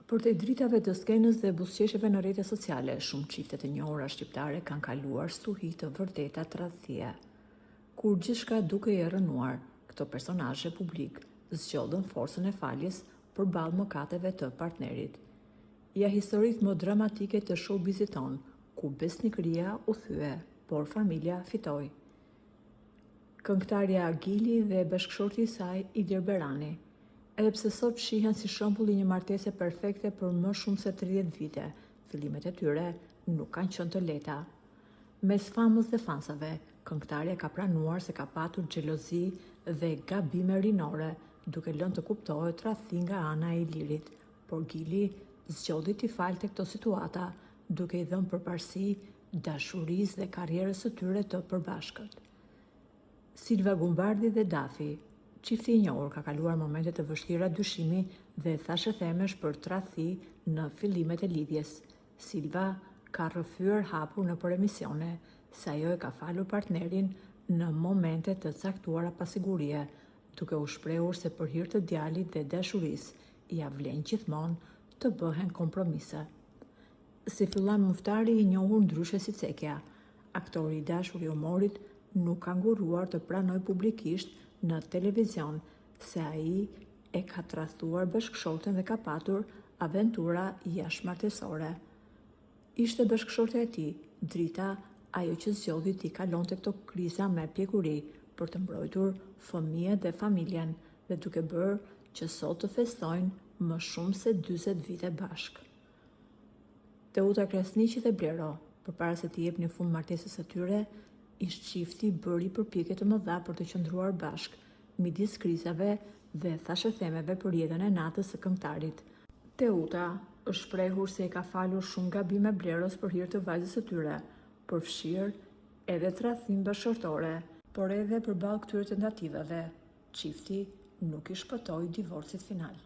Për te dritave të skenës dhe buzëqeshjeve në rrjete sociale, shumë çifte të njohura shqiptare kanë kaluar stuhi të vërteta tradhtie. Kur gjithçka dukej e rënuar, këto personazhe publik zgjodhen forcën e faljes përballë mëkateve të partnerit. Ja historitë më dramatike të showbizit ton, ku besnikëria u thye, por familja fitoi. Këngëtarja Gili dhe bashkëshorti i saj Ilir Berani. Edhe pse sot shihen si shembull i një martese perfekte për më shumë se 30 vite, fillimet e tyre nuk kanë qenë të lehta. Mes famës dhe fansave, këngëtarja ka pranuar se ka patur xhelozi dhe gabime rinore, duke lënë të kuptohet tradhti nga ana e Ilirit, por Gili zgjodhi t'i falte këto situata, duke i dhënë përparësi dashurisë dhe karrierës së tyre të përbashkët. Silva Gumbardi dhe Dafi. Çifti i njohur ka kaluar momente të vështira dyshimi dhe thashë themesh për tradhti në fillimet e lidhjes. Silva ka rrëfyer hapur nëpër emisione se ajo e ka falur partnerin në momente të caktuara pa sigurie, duke u shprehur se për hir të djalit dhe dashurisë ia vlen gjithmonë të bëhen kompromise. Si Fyllam Muftari i njohur ndryshe si Cekja, aktori i dashur i humorit, nuk ka nguruar të pranojë publikisht në televizion se ai e ka tradhtuar bashkëshorten dhe ka patur aventura jashtëmartesore. Ishte bashkëshortja e tij, drita, ajo që zgjodhi t'i kalonte këto kriza me pjekuri për të mbrojtur fëmijët dhe familjen dhe duke bërë që sot të festojnë më shumë se 40 vite bashk. Teuta Krasniqi dhe Blero, përpara se t'i jepnin fund martesës së tyre, ish çifti bëri përpjekje të mëdha për të qëndruar bashk midis krizave dhe thashëthemeve për jetën e natës së këngëtarit. Teuta është shprehur se i ka falur shumë gabime Bleros për hir të vajzës së tyre, përfshirë edhe tradhtim bashkëshortore, por edhe përballë këtyre tentativave, çifti nuk i shpëtoi divorcit final.